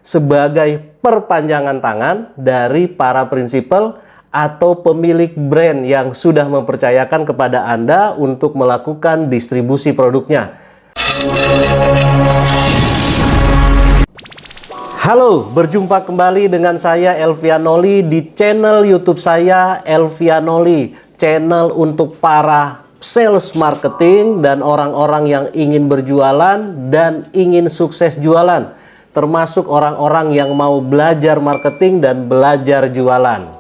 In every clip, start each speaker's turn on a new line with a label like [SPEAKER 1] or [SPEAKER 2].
[SPEAKER 1] sebagai perpanjangan tangan dari para prinsipal atau pemilik brand yang sudah mempercayakan kepada Anda untuk melakukan distribusi produknya. Halo, berjumpa kembali dengan saya Elvianoli di channel YouTube saya Elvianoli, channel untuk para sales marketing dan orang-orang yang ingin berjualan dan ingin sukses jualan, termasuk orang-orang yang mau belajar marketing dan belajar jualan.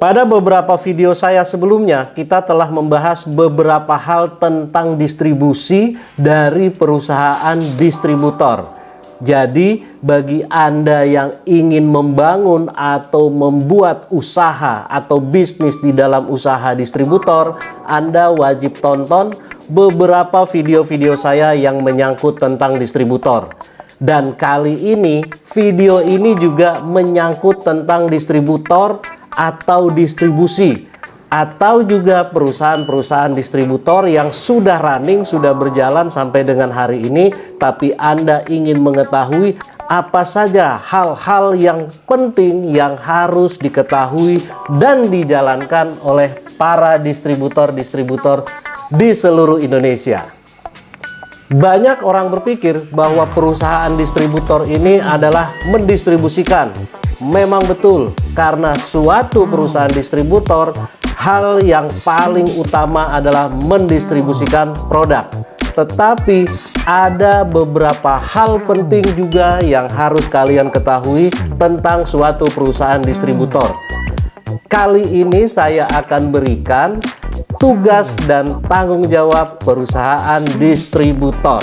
[SPEAKER 1] Pada beberapa video saya sebelumnya, kita telah membahas beberapa hal tentang distribusi dari perusahaan distributor. Jadi, bagi Anda yang ingin membangun atau membuat usaha atau bisnis di dalam usaha distributor, Anda wajib tonton beberapa video-video saya yang menyangkut tentang distributor. Dan kali ini, video ini juga menyangkut tentang distributor atau distribusi, atau juga perusahaan-perusahaan distributor yang sudah running, sudah berjalan sampai dengan hari ini, tapi Anda ingin mengetahui apa saja hal-hal yang penting yang harus diketahui dan dijalankan oleh para distributor-distributor di seluruh Indonesia. Banyak orang berpikir bahwa perusahaan distributor ini adalah mendistribusikan. Memang betul, karena suatu perusahaan distributor, hal yang paling utama adalah mendistribusikan produk. Tetapi ada beberapa hal penting juga yang harus kalian ketahui tentang suatu perusahaan distributor. Kali ini saya akan berikan tugas dan tanggung jawab perusahaan distributor.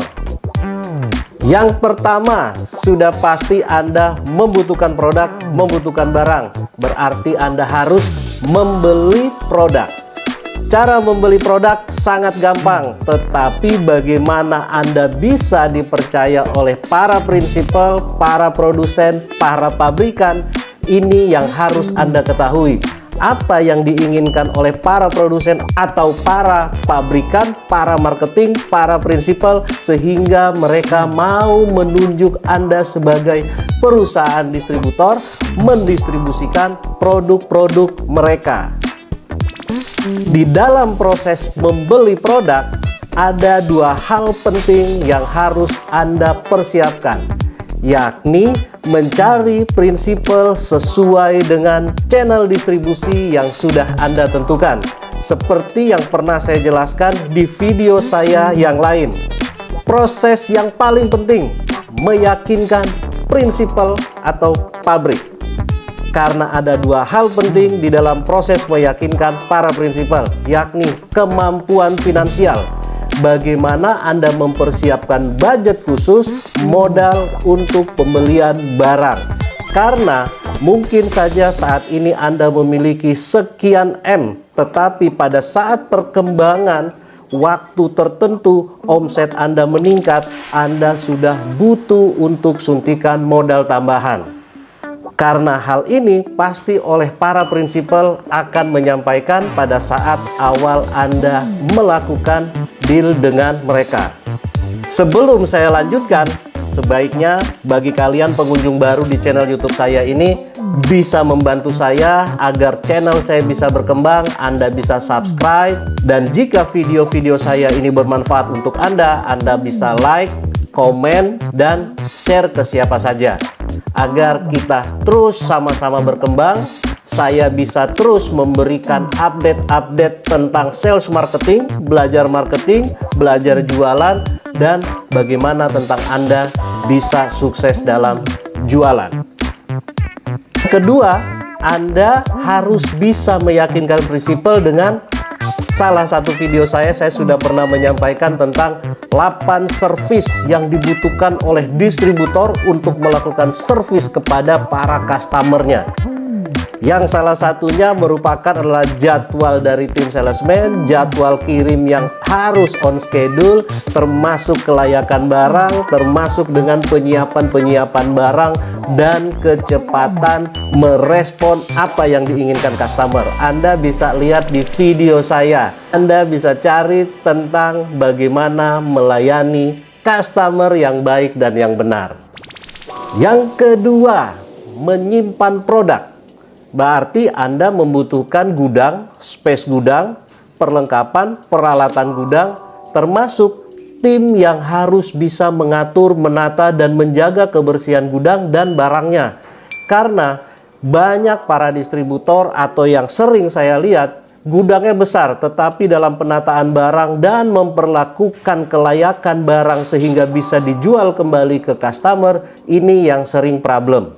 [SPEAKER 1] Yang pertama, sudah pasti Anda membutuhkan produk, membutuhkan barang. Berarti Anda harus membeli produk. Cara membeli produk sangat gampang, tetapi bagaimana Anda bisa dipercaya oleh para prinsipal, para produsen, para pabrikan, ini yang harus Anda ketahui. Apa yang diinginkan oleh para produsen atau para pabrikan, para marketing, para prinsipal, sehingga mereka mau menunjuk Anda sebagai perusahaan distributor mendistribusikan produk-produk mereka. Di dalam proses membeli produk, ada dua hal penting yang harus Anda persiapkan, yakni mencari prinsipal sesuai dengan channel distribusi yang sudah Anda tentukan. Seperti yang pernah saya jelaskan di video saya yang lain. Proses yang paling penting, meyakinkan prinsipal atau pabrik. Karena ada dua hal penting di dalam proses meyakinkan para prinsipal, yakni kemampuan finansial. Bagaimana Anda mempersiapkan budget khusus modal untuk pembelian barang. Karena mungkin saja saat ini Anda memiliki sekian M, tetapi pada saat perkembangan waktu tertentu omset Anda meningkat, Anda sudah butuh untuk suntikan modal tambahan. Karena hal ini pasti oleh para prinsipal akan menyampaikan pada saat awal Anda melakukan deal dengan mereka. Sebelum saya lanjutkan, sebaiknya bagi kalian pengunjung baru di channel YouTube saya ini bisa membantu saya agar channel saya bisa berkembang. Anda bisa subscribe, dan jika video-video saya ini bermanfaat untuk Anda bisa like, komen, dan share ke siapa saja. Agar kita terus sama-sama berkembang, saya bisa terus memberikan update-update tentang sales marketing, belajar jualan, dan bagaimana tentang Anda bisa sukses dalam jualan. Kedua, Anda harus bisa meyakinkan prinsipal dengan salah satu video saya sudah pernah menyampaikan tentang 8 servis yang dibutuhkan oleh distributor untuk melakukan servis kepada para customernya. Yang salah satunya merupakan adalah jadwal dari tim salesman, jadwal kirim yang harus on schedule, termasuk kelayakan barang, termasuk dengan penyiapan barang, dan kecepatan merespon apa yang diinginkan customer. Anda bisa lihat di video saya. Anda bisa cari tentang bagaimana melayani customer yang baik dan yang benar. Yang kedua, menyimpan produk. Berarti Anda membutuhkan gudang, space gudang, perlengkapan, peralatan gudang, termasuk tim yang harus bisa mengatur, menata, dan menjaga kebersihan gudang dan barangnya. Karena banyak para distributor atau yang sering saya lihat, gudangnya besar, tetapi dalam penataan barang dan memperlakukan kelayakan barang sehingga bisa dijual kembali ke customer, ini yang sering problem.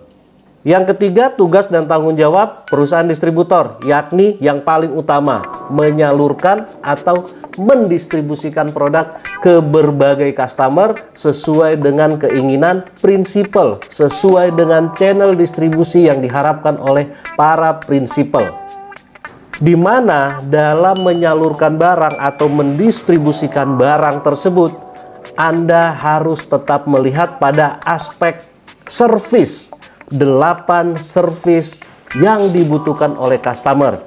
[SPEAKER 1] Yang ketiga, tugas dan tanggung jawab perusahaan distributor, yakni yang paling utama, menyalurkan atau mendistribusikan produk ke berbagai customer sesuai dengan keinginan prinsipal, sesuai dengan channel distribusi yang diharapkan oleh para prinsipal. Di mana dalam menyalurkan barang atau mendistribusikan barang tersebut, Anda harus tetap melihat pada aspek service. 8 service yang dibutuhkan oleh customer.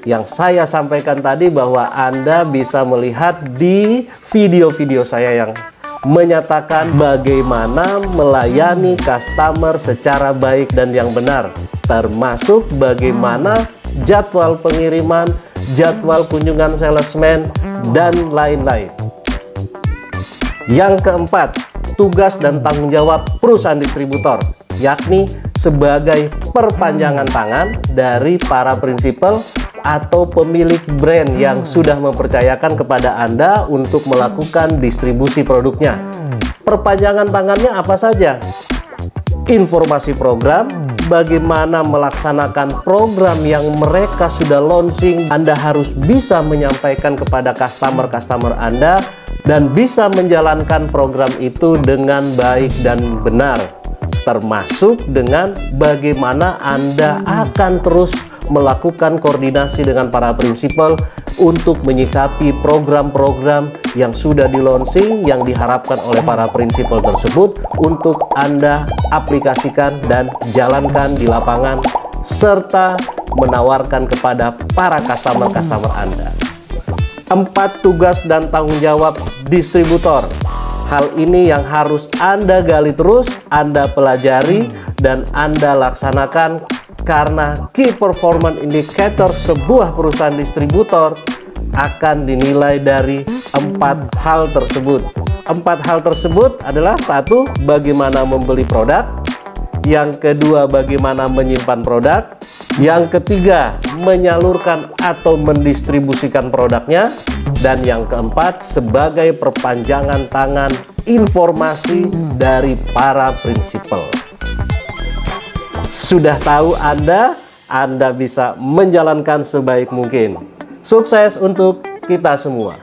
[SPEAKER 1] Yang saya sampaikan tadi bahwa Anda bisa melihat di video-video saya yang menyatakan bagaimana melayani customer secara baik dan yang benar, termasuk bagaimana jadwal pengiriman, jadwal kunjungan salesman, dan lain-lain. Yang keempat, tugas dan tanggung jawab perusahaan distributor, yakni sebagai perpanjangan tangan dari para prinsipal atau pemilik brand yang sudah mempercayakan kepada Anda untuk melakukan distribusi produknya. Perpanjangan tangannya apa saja? Informasi program, bagaimana melaksanakan program yang mereka sudah launching, Anda harus bisa menyampaikan kepada customer-customer Anda dan bisa menjalankan program itu dengan baik dan benar, termasuk dengan bagaimana Anda akan terus melakukan koordinasi dengan para prinsipal untuk menyikapi program-program yang sudah di launching yang diharapkan oleh para prinsipal tersebut untuk Anda aplikasikan dan jalankan di lapangan serta menawarkan kepada para customer-customer Anda. 4 tugas dan tanggung jawab distributor. Hal ini yang harus Anda gali terus, Anda pelajari, dan Anda laksanakan karena key performance indicator sebuah perusahaan distributor akan dinilai dari 4 hal tersebut. 4 hal tersebut adalah: 1. Bagaimana membeli produk. Yang kedua, bagaimana menyimpan produk. Yang ketiga, menyalurkan atau mendistribusikan produknya. Dan yang keempat, sebagai perpanjangan tangan informasi dari para prinsipal. Sudah tahu Anda bisa menjalankan sebaik mungkin. Sukses untuk kita semua.